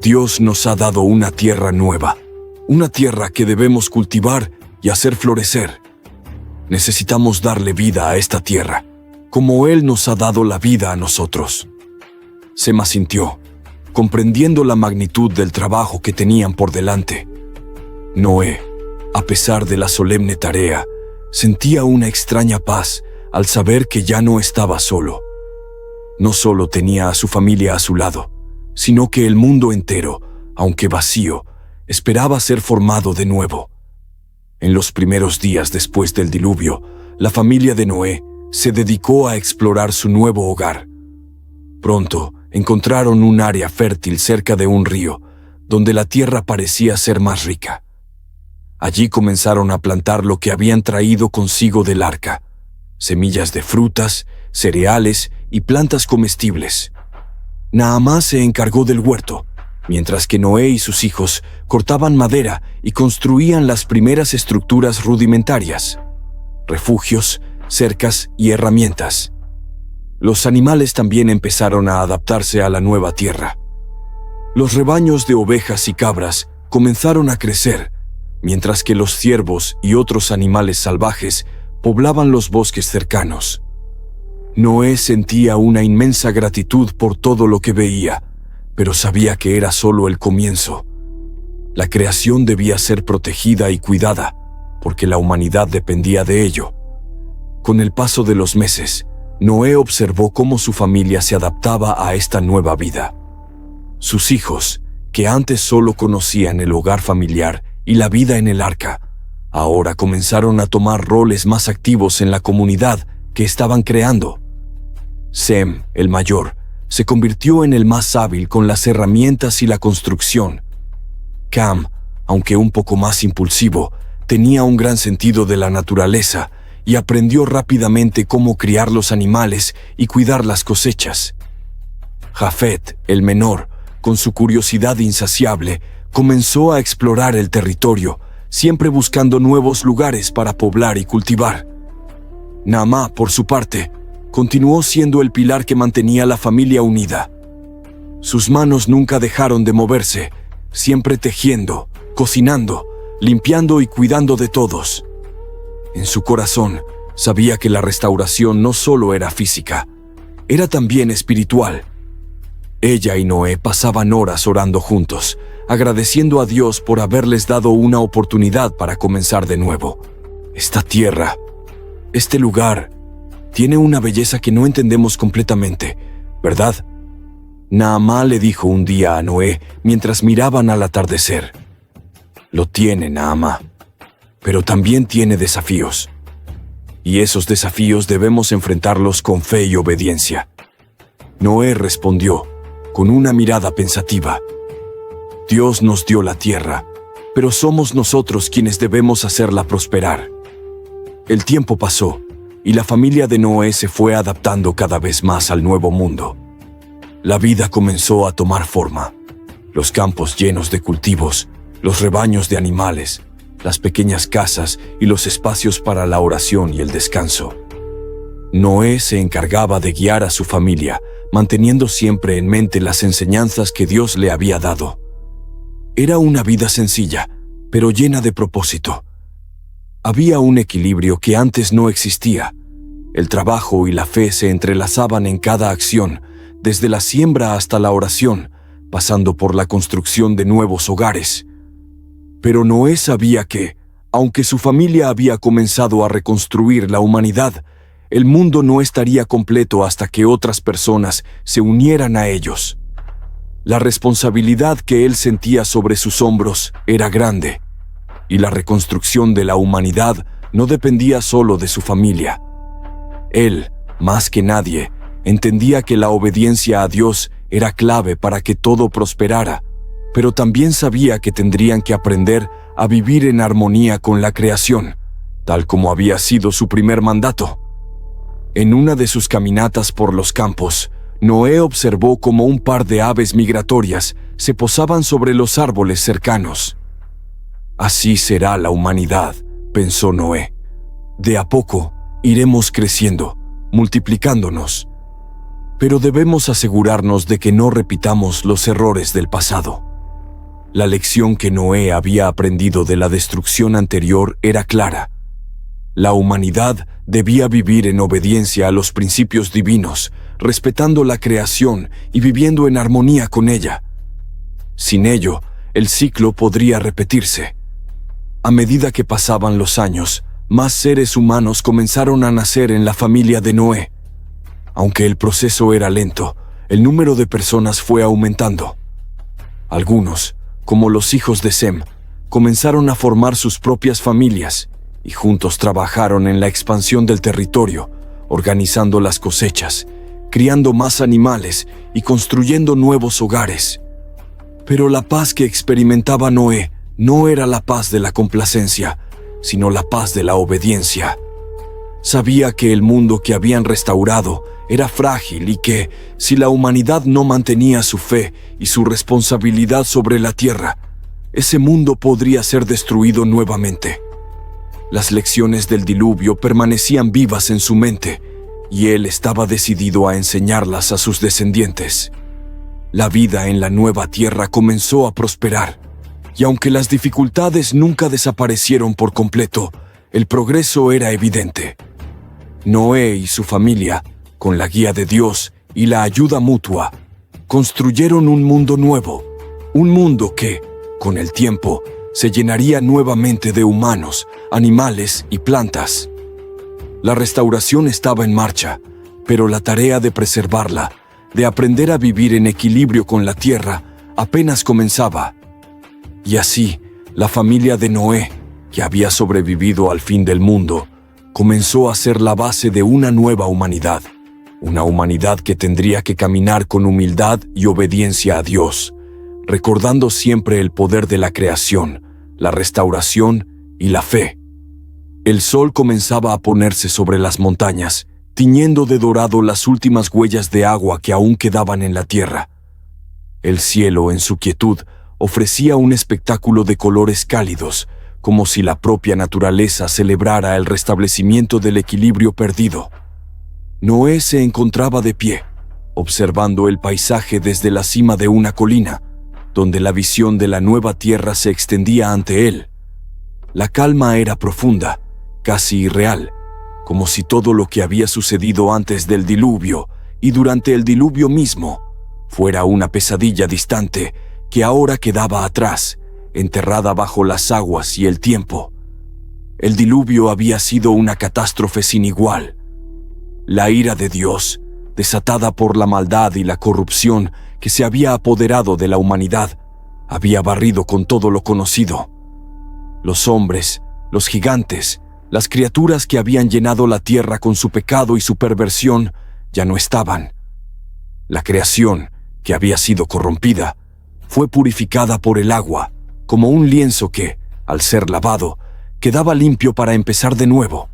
Dios nos ha dado una tierra nueva, una tierra que debemos cultivar y hacer florecer. Necesitamos darle vida a esta tierra, como Él nos ha dado la vida a nosotros. Sem asintió, comprendiendo la magnitud del trabajo que tenían por delante. Noé, a pesar de la solemne tarea, sentía una extraña paz al saber que ya no estaba solo. No solo tenía a su familia a su lado, sino que el mundo entero, aunque vacío, esperaba ser formado de nuevo. En los primeros días después del diluvio, la familia de Noé se dedicó a explorar su nuevo hogar. Pronto encontraron un área fértil cerca de un río, donde la tierra parecía ser más rica. Allí comenzaron a plantar lo que habían traído consigo del arca: semillas de frutas, cereales y plantas comestibles. Naamá se encargó del huerto, mientras que Noé y sus hijos cortaban madera y construían las primeras estructuras rudimentarias: refugios, cercas y herramientas. Los animales también empezaron a adaptarse a la nueva tierra. Los rebaños de ovejas y cabras comenzaron a crecer, mientras que los ciervos y otros animales salvajes poblaban los bosques cercanos. Noé sentía una inmensa gratitud por todo lo que veía, pero sabía que era solo el comienzo. La creación debía ser protegida y cuidada, porque la humanidad dependía de ello. Con el paso de los meses, Noé observó cómo su familia se adaptaba a esta nueva vida. Sus hijos, que antes solo conocían el hogar familiar y la vida en el arca, ahora comenzaron a tomar roles más activos en la comunidad que estaban creando. Sem, el mayor, se convirtió en el más hábil con las herramientas y la construcción. Cam, aunque un poco más impulsivo, tenía un gran sentido de la naturaleza y aprendió rápidamente cómo criar los animales y cuidar las cosechas. Jafet, el menor, con su curiosidad insaciable, comenzó a explorar el territorio, siempre buscando nuevos lugares para poblar y cultivar. Naamá, por su parte, continuó siendo el pilar que mantenía la familia unida. Sus manos nunca dejaron de moverse, siempre tejiendo, cocinando, limpiando y cuidando de todos. En su corazón, sabía que la restauración no solo era física, era también espiritual. Ella y Noé pasaban horas orando juntos, agradeciendo a Dios por haberles dado una oportunidad para comenzar de nuevo. Esta tierra, este lugar, tiene una belleza que no entendemos completamente, ¿verdad?, Naamá le dijo un día a Noé mientras miraban al atardecer. Lo tiene, Naamá, pero también tiene desafíos. Y esos desafíos debemos enfrentarlos con fe y obediencia. Noé respondió, con una mirada pensativa: Dios nos dio la tierra, pero somos nosotros quienes debemos hacerla prosperar. El tiempo pasó, y la familia de Noé se fue adaptando cada vez más al nuevo mundo. La vida comenzó a tomar forma. Los campos llenos de cultivos, los rebaños de animales, las pequeñas casas y los espacios para la oración y el descanso. Noé se encargaba de guiar a su familia, manteniendo siempre en mente las enseñanzas que Dios le había dado. Era una vida sencilla, pero llena de propósito. Había un equilibrio que antes no existía. El trabajo y la fe se entrelazaban en cada acción, desde la siembra hasta la oración, pasando por la construcción de nuevos hogares. Pero Noé sabía que, aunque su familia había comenzado a reconstruir la humanidad, el mundo no estaría completo hasta que otras personas se unieran a ellos. La responsabilidad que él sentía sobre sus hombros era grande, y la reconstrucción de la humanidad no dependía solo de su familia. Él, más que nadie, entendía que la obediencia a Dios era clave para que todo prosperara, pero también sabía que tendrían que aprender a vivir en armonía con la creación, tal como había sido su primer mandato. En una de sus caminatas por los campos, Noé observó cómo un par de aves migratorias se posaban sobre los árboles cercanos. Así será la humanidad, pensó Noé. De a poco iremos creciendo, multiplicándonos. Pero debemos asegurarnos de que no repitamos los errores del pasado. La lección que Noé había aprendido de la destrucción anterior era clara. La humanidad debía vivir en obediencia a los principios divinos, respetando la creación y viviendo en armonía con ella. Sin ello, el ciclo podría repetirse. A medida que pasaban los años, más seres humanos comenzaron a nacer en la familia de Noé. Aunque el proceso era lento, el número de personas fue aumentando. Algunos, como los hijos de Sem, comenzaron a formar sus propias familias y juntos trabajaron en la expansión del territorio, organizando las cosechas, criando más animales y construyendo nuevos hogares. Pero la paz que experimentaba Noé no era la paz de la complacencia, sino la paz de la obediencia. Sabía que el mundo que habían restaurado era frágil y que, si la humanidad no mantenía su fe y su responsabilidad sobre la tierra, ese mundo podría ser destruido nuevamente. Las lecciones del diluvio permanecían vivas en su mente, y él estaba decidido a enseñarlas a sus descendientes. La vida en la nueva tierra comenzó a prosperar, y aunque las dificultades nunca desaparecieron por completo, el progreso era evidente. Noé y su familia, con la guía de Dios y la ayuda mutua, construyeron un mundo nuevo, un mundo que, con el tiempo, se llenaría nuevamente de humanos, animales y plantas. La restauración estaba en marcha, pero la tarea de preservarla, de aprender a vivir en equilibrio con la tierra, apenas comenzaba. Y así, la familia de Noé, que había sobrevivido al fin del mundo, comenzó a ser la base de una nueva humanidad, una humanidad que tendría que caminar con humildad y obediencia a Dios, recordando siempre el poder de la creación, la restauración y la fe. El sol comenzaba a ponerse sobre las montañas, tiñendo de dorado las últimas huellas de agua que aún quedaban en la tierra. El cielo, en su quietud, ofrecía un espectáculo de colores cálidos, como si la propia naturaleza celebrara el restablecimiento del equilibrio perdido. Noé se encontraba de pie, observando el paisaje desde la cima de una colina, donde la visión de la nueva tierra se extendía ante él. La calma era profunda, casi irreal, como si todo lo que había sucedido antes del diluvio y durante el diluvio mismo fuera una pesadilla distante que ahora quedaba atrás, enterrada bajo las aguas y el tiempo. El diluvio había sido una catástrofe sin igual. La ira de Dios, desatada por la maldad y la corrupción que se había apoderado de la humanidad, había barrido con todo lo conocido. Los hombres, los gigantes, las criaturas que habían llenado la tierra con su pecado y su perversión, ya no estaban. La creación, que había sido corrompida, fue purificada por el agua, como un lienzo que, al ser lavado, quedaba limpio para empezar de nuevo.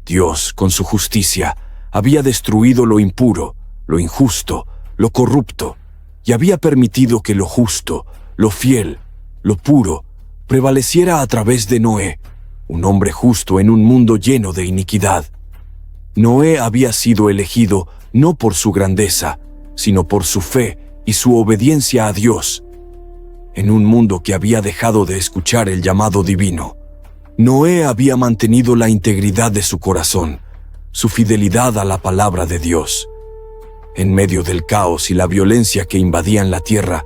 Dios, con su justicia, había destruido lo impuro, lo injusto, lo corrupto, y había permitido que lo justo, lo fiel, lo puro, prevaleciera a través de Noé, un hombre justo en un mundo lleno de iniquidad. Noé había sido elegido no por su grandeza, sino por su fe y su obediencia a Dios. En un mundo que había dejado de escuchar el llamado divino, Noé había mantenido la integridad de su corazón, su fidelidad a la palabra de Dios. En medio del caos y la violencia que invadían la tierra,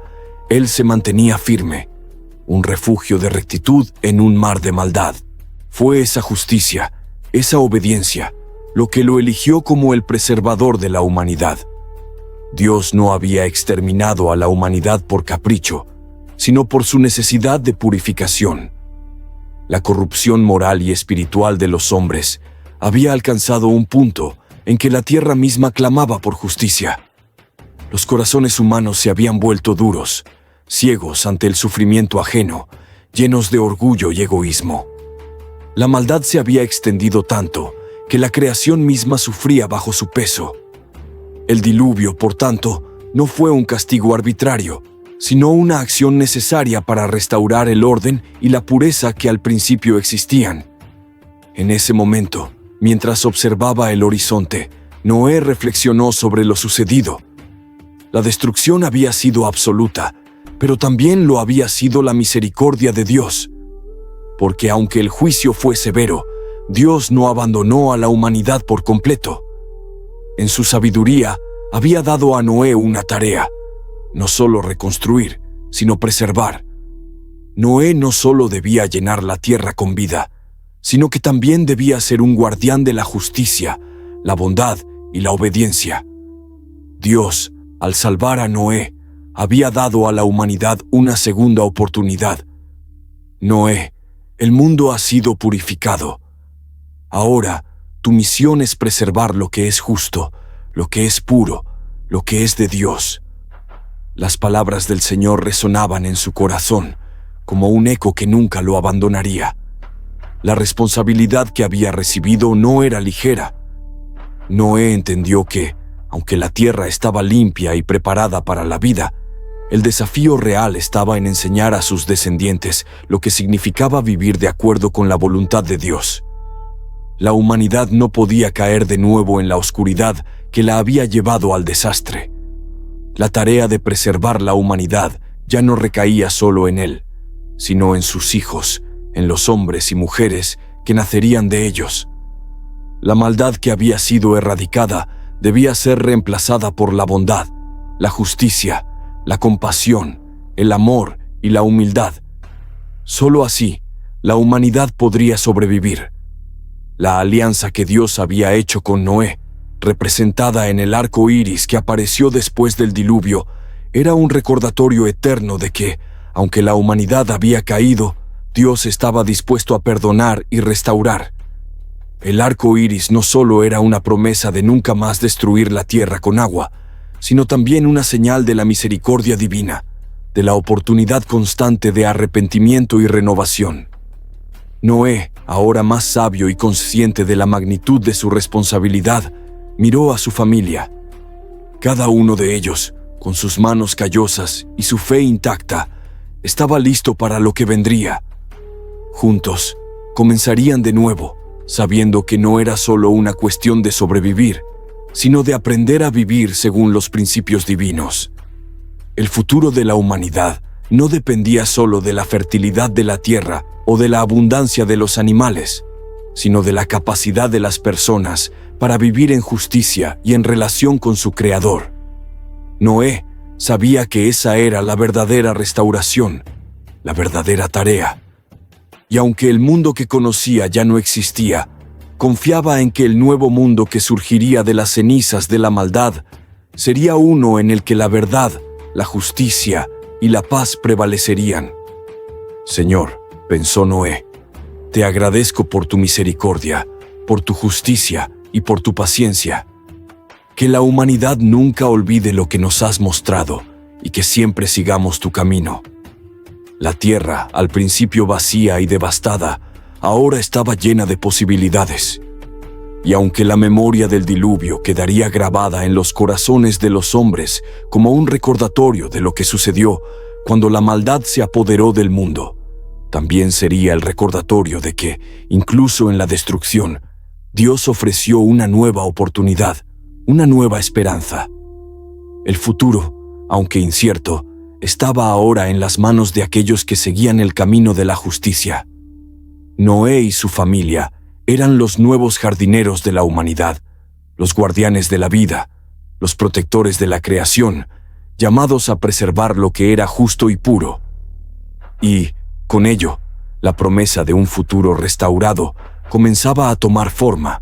él se mantenía firme, un refugio de rectitud en un mar de maldad. Fue esa justicia, esa obediencia, lo que lo eligió como el preservador de la humanidad. Dios no había exterminado a la humanidad por capricho, sino por su necesidad de purificación. La corrupción moral y espiritual de los hombres había alcanzado un punto en que la tierra misma clamaba por justicia. Los corazones humanos se habían vuelto duros, ciegos ante el sufrimiento ajeno, llenos de orgullo y egoísmo. La maldad se había extendido tanto que la creación misma sufría bajo su peso. El diluvio, por tanto, no fue un castigo arbitrario, sino una acción necesaria para restaurar el orden y la pureza que al principio existían. En ese momento, mientras observaba el horizonte, Noé reflexionó sobre lo sucedido. La destrucción había sido absoluta, pero también lo había sido la misericordia de Dios. Porque aunque el juicio fue severo, Dios no abandonó a la humanidad por completo. En su sabiduría, había dado a Noé una tarea: no solo reconstruir, sino preservar. Noé no solo debía llenar la tierra con vida, sino que también debía ser un guardián de la justicia, la bondad y la obediencia. Dios, al salvar a Noé, había dado a la humanidad una segunda oportunidad. Noé, el mundo ha sido purificado. Ahora, tu misión es preservar lo que es justo, lo que es puro, lo que es de Dios. Las palabras del Señor resonaban en su corazón, como un eco que nunca lo abandonaría. La responsabilidad que había recibido no era ligera. Noé entendió que, aunque la tierra estaba limpia y preparada para la vida, el desafío real estaba en enseñar a sus descendientes lo que significaba vivir de acuerdo con la voluntad de Dios. La humanidad no podía caer de nuevo en la oscuridad que la había llevado al desastre. La tarea de preservar la humanidad ya no recaía solo en él, sino en sus hijos, en los hombres y mujeres que nacerían de ellos. La maldad que había sido erradicada debía ser reemplazada por la bondad, la justicia, la compasión, el amor y la humildad. Solo así, la humanidad podría sobrevivir. La alianza que Dios había hecho con Noé, representada en el arco iris que apareció después del diluvio, era un recordatorio eterno de que, aunque la humanidad había caído, Dios estaba dispuesto a perdonar y restaurar. El arco iris no solo era una promesa de nunca más destruir la tierra con agua, sino también una señal de la misericordia divina, de la oportunidad constante de arrepentimiento y renovación. Noé, ahora más sabio y consciente de la magnitud de su responsabilidad, miró a su familia. Cada uno de ellos, con sus manos callosas y su fe intacta, estaba listo para lo que vendría. Juntos, comenzarían de nuevo, sabiendo que no era solo una cuestión de sobrevivir, sino de aprender a vivir según los principios divinos. El futuro de la humanidad no dependía solo de la fertilidad de la tierra o de la abundancia de los animales, sino de la capacidad de las personas para vivir en justicia y en relación con su Creador. Noé sabía que esa era la verdadera restauración, la verdadera tarea. Y aunque el mundo que conocía ya no existía, confiaba en que el nuevo mundo que surgiría de las cenizas de la maldad sería uno en el que la verdad, la justicia y la paz prevalecerían. Señor, pensó Noé, te agradezco por tu misericordia, por tu justicia y por tu paciencia. Que la humanidad nunca olvide lo que nos has mostrado y que siempre sigamos tu camino. La tierra, al principio vacía y devastada, ahora estaba llena de posibilidades. Y aunque la memoria del diluvio quedaría grabada en los corazones de los hombres como un recordatorio de lo que sucedió cuando la maldad se apoderó del mundo, también sería el recordatorio de que, incluso en la destrucción, Dios ofreció una nueva oportunidad, una nueva esperanza. El futuro, aunque incierto, estaba ahora en las manos de aquellos que seguían el camino de la justicia. Noé y su familia eran los nuevos jardineros de la humanidad, los guardianes de la vida, los protectores de la creación, llamados a preservar lo que era justo y puro. Y, Con ello, la promesa de un futuro restaurado comenzaba a tomar forma,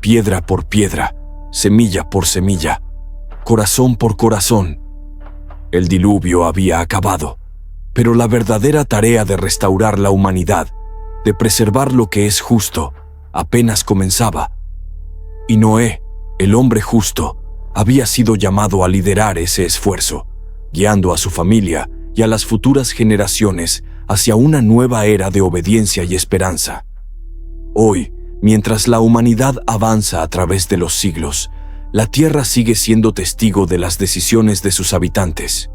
piedra por piedra, semilla por semilla, corazón por corazón. El diluvio había acabado, pero la verdadera tarea de restaurar la humanidad, de preservar lo que es justo, apenas comenzaba. Y Noé, el hombre justo, había sido llamado a liderar ese esfuerzo, guiando a su familia y a las futuras generaciones hacia una nueva era de obediencia y esperanza. Hoy, mientras la humanidad avanza a través de los siglos, la Tierra sigue siendo testigo de las decisiones de sus habitantes.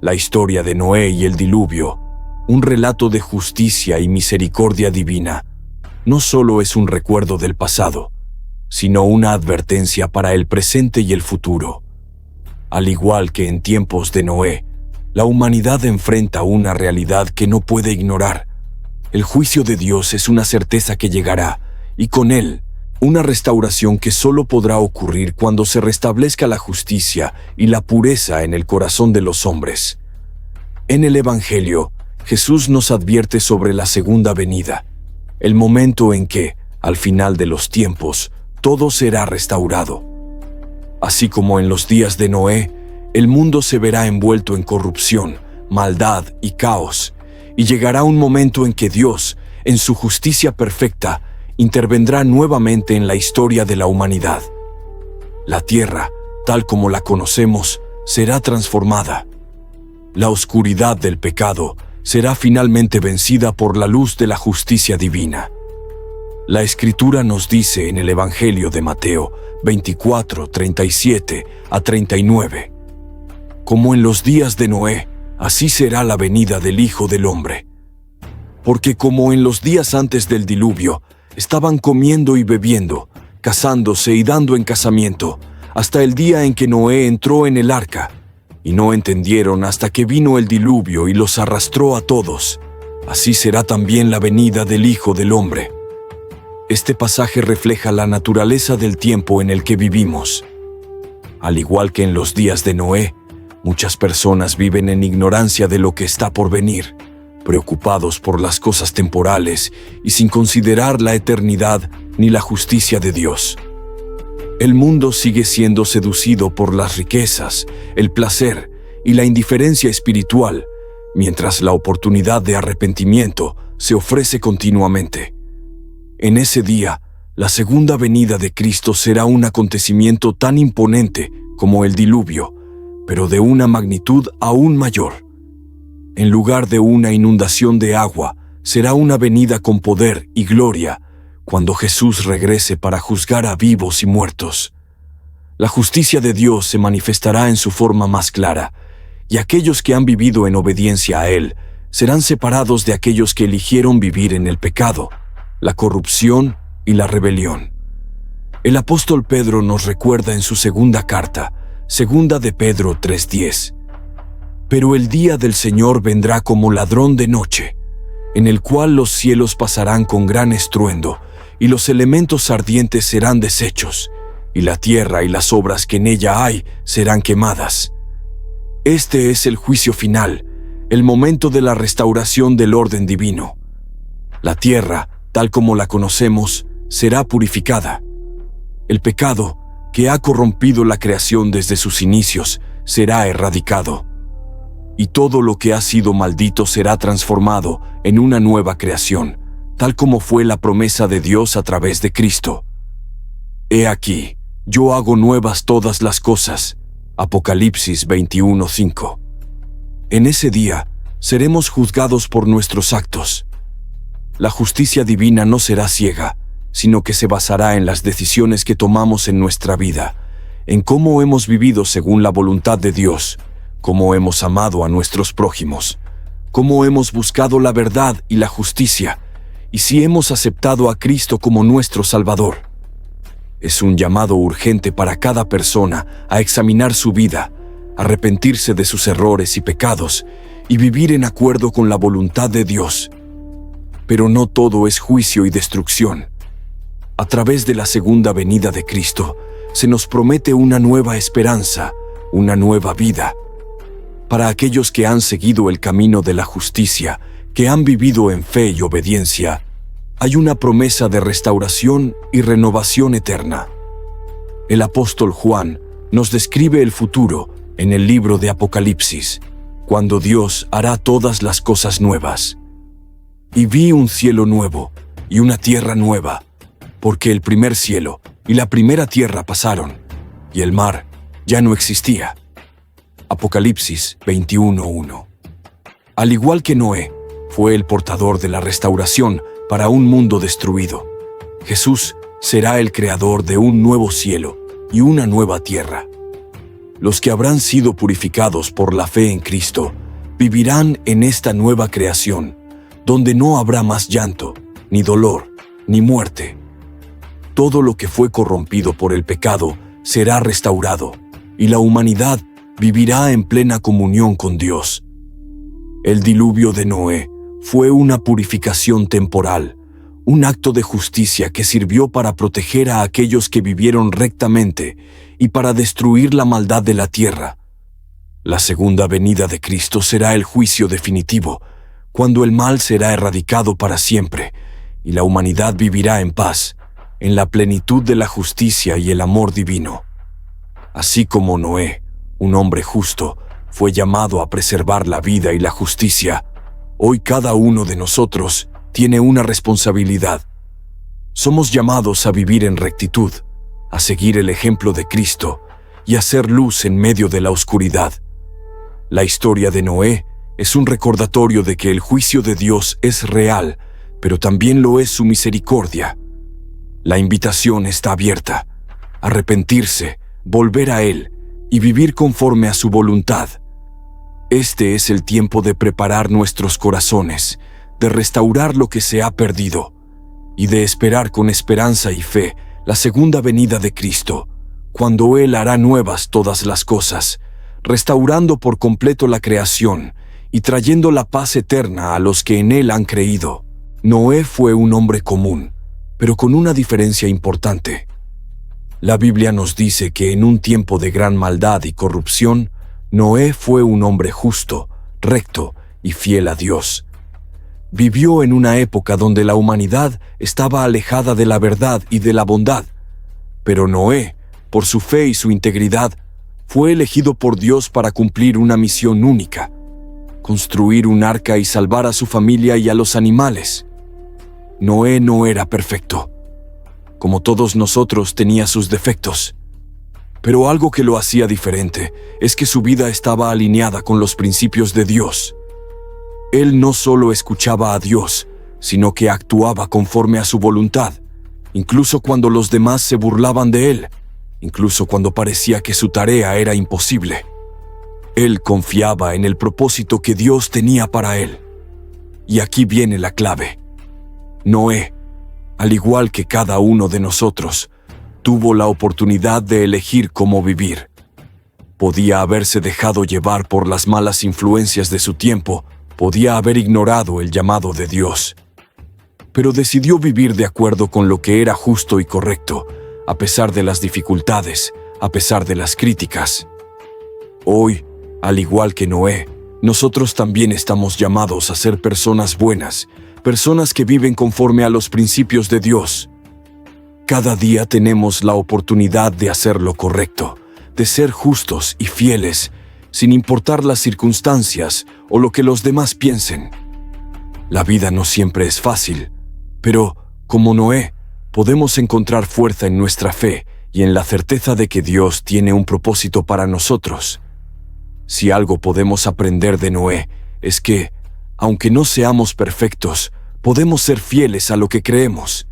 La historia de Noé y el diluvio, un relato de justicia y misericordia divina, no solo es un recuerdo del pasado, sino una advertencia para el presente y el futuro. Al igual que en tiempos de Noé, la humanidad enfrenta una realidad que no puede ignorar. El juicio de Dios es una certeza que llegará, y con él, una restauración que solo podrá ocurrir cuando se restablezca la justicia y la pureza en el corazón de los hombres. En el Evangelio, Jesús nos advierte sobre la segunda venida, el momento en que, al final de los tiempos, todo será restaurado. Así como en los días de Noé, el mundo se verá envuelto en corrupción, maldad y caos, y llegará un momento en que Dios, en su justicia perfecta, intervendrá nuevamente en la historia de la humanidad. La tierra, tal como la conocemos, será transformada. La oscuridad del pecado será finalmente vencida por la luz de la justicia divina. La Escritura nos dice en el Evangelio de Mateo 24, 37 a 39, como en los días de Noé, así será la venida del Hijo del Hombre. Porque como en los días antes del diluvio, estaban comiendo y bebiendo, casándose y dando en casamiento, hasta el día en que Noé entró en el arca, y no entendieron hasta que vino el diluvio y los arrastró a todos. Así será también la venida del Hijo del Hombre. Este pasaje refleja la naturaleza del tiempo en el que vivimos. Al igual que en los días de Noé, muchas personas viven en ignorancia de lo que está por venir, preocupados por las cosas temporales y sin considerar la eternidad ni la justicia de Dios. El mundo sigue siendo seducido por las riquezas, el placer y la indiferencia espiritual, mientras la oportunidad de arrepentimiento se ofrece continuamente. En ese día, la segunda venida de Cristo será un acontecimiento tan imponente como el diluvio, pero de una magnitud aún mayor. En lugar de una inundación de agua, será una venida con poder y gloria, cuando Jesús regrese para juzgar a vivos y muertos. La justicia de Dios se manifestará en su forma más clara, y aquellos que han vivido en obediencia a Él serán separados de aquellos que eligieron vivir en el pecado, la corrupción y la rebelión. El apóstol Pedro nos recuerda en su segunda carta, segunda de Pedro 3:10. Pero el día del Señor vendrá como ladrón de noche, en el cual los cielos pasarán con gran estruendo, y los elementos ardientes serán deshechos, y la tierra y las obras que en ella hay serán quemadas. Este es el juicio final, el momento de la restauración del orden divino. La tierra, tal como la conocemos, será purificada. El pecado, que ha corrompido la creación desde sus inicios, será erradicado. Y todo lo que ha sido maldito será transformado en una nueva creación, tal como fue la promesa de Dios a través de Cristo. He aquí, yo hago nuevas todas las cosas. Apocalipsis 21:5. En ese día, seremos juzgados por nuestros actos. La justicia divina no será ciega, sino que se basará en las decisiones que tomamos en nuestra vida, en cómo hemos vivido según la voluntad de Dios, cómo hemos amado a nuestros prójimos, cómo hemos buscado la verdad y la justicia, y si hemos aceptado a Cristo como nuestro Salvador. Es un llamado urgente para cada persona a examinar su vida, arrepentirse de sus errores y pecados, y vivir en acuerdo con la voluntad de Dios. Pero no todo es juicio y destrucción. A través de la segunda venida de Cristo, se nos promete una nueva esperanza, una nueva vida. Para aquellos que han seguido el camino de la justicia, que han vivido en fe y obediencia, hay una promesa de restauración y renovación eterna. El apóstol Juan nos describe el futuro en el libro de Apocalipsis, cuando Dios hará todas las cosas nuevas. Y vi un cielo nuevo y una tierra nueva, porque el primer cielo y la primera tierra pasaron, y el mar ya no existía. Apocalipsis 21:1. Al igual que Noé, fue el portador de la restauración para un mundo destruido. Jesús será el creador de un nuevo cielo y una nueva tierra. Los que habrán sido purificados por la fe en Cristo vivirán en esta nueva creación, donde no habrá más llanto, ni dolor, ni muerte. Todo lo que fue corrompido por el pecado será restaurado, y la humanidad vivirá en plena comunión con Dios. El diluvio de Noé fue una purificación temporal, un acto de justicia que sirvió para proteger a aquellos que vivieron rectamente y para destruir la maldad de la tierra. La segunda venida de Cristo será el juicio definitivo, cuando el mal será erradicado para siempre y la humanidad vivirá en paz, en la plenitud de la justicia y el amor divino. Así como Noé, un hombre justo, fue llamado a preservar la vida y la justicia, hoy cada uno de nosotros tiene una responsabilidad. Somos llamados a vivir en rectitud, a seguir el ejemplo de Cristo y a hacer luz en medio de la oscuridad. La historia de Noé es un recordatorio de que el juicio de Dios es real, pero también lo es su misericordia. La invitación está abierta: arrepentirse, volver a Él y vivir conforme a su voluntad. Este es el tiempo de preparar nuestros corazones, de restaurar lo que se ha perdido y de esperar con esperanza y fe la segunda venida de Cristo, cuando Él hará nuevas todas las cosas, restaurando por completo la creación y trayendo la paz eterna a los que en Él han creído. Noé fue un hombre común, pero con una diferencia importante. La Biblia nos dice que en un tiempo de gran maldad y corrupción, Noé fue un hombre justo, recto y fiel a Dios. Vivió en una época donde la humanidad estaba alejada de la verdad y de la bondad, pero Noé, por su fe y su integridad, fue elegido por Dios para cumplir una misión única: construir un arca y salvar a su familia y a los animales. Noé no era perfecto. Como todos nosotros, tenía sus defectos. Pero algo que lo hacía diferente es que su vida estaba alineada con los principios de Dios. Él no solo escuchaba a Dios, sino que actuaba conforme a su voluntad, incluso cuando los demás se burlaban de él, incluso cuando parecía que su tarea era imposible. Él confiaba en el propósito que Dios tenía para él. Y aquí viene la clave. Noé, al igual que cada uno de nosotros, tuvo la oportunidad de elegir cómo vivir. Podía haberse dejado llevar por las malas influencias de su tiempo, podía haber ignorado el llamado de Dios. Pero decidió vivir de acuerdo con lo que era justo y correcto, a pesar de las dificultades, a pesar de las críticas. Hoy, al igual que Noé, nosotros también estamos llamados a ser personas buenas, personas que viven conforme a los principios de Dios. Cada día tenemos la oportunidad de hacer lo correcto, de ser justos y fieles, sin importar las circunstancias o lo que los demás piensen. La vida no siempre es fácil, pero, como Noé, podemos encontrar fuerza en nuestra fe y en la certeza de que Dios tiene un propósito para nosotros. Si algo podemos aprender de Noé, es que, aunque no seamos perfectos, podemos ser fieles a lo que creemos.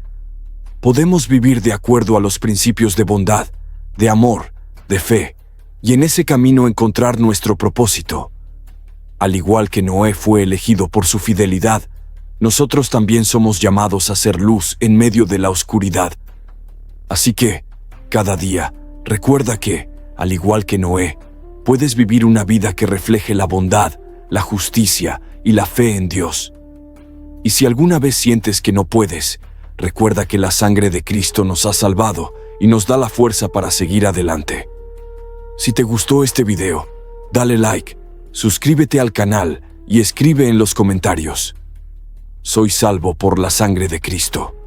Podemos vivir de acuerdo a los principios de bondad, de amor, de fe, y en ese camino encontrar nuestro propósito. Al igual que Noé fue elegido por su fidelidad, nosotros también somos llamados a ser luz en medio de la oscuridad. Así que, cada día, recuerda que, al igual que Noé, puedes vivir una vida que refleje la bondad, la justicia y la fe en Dios. Y si alguna vez sientes que no puedes, recuerda que la sangre de Cristo nos ha salvado y nos da la fuerza para seguir adelante. Si te gustó este video, dale like, suscríbete al canal y escribe en los comentarios. Soy salvo por la sangre de Cristo.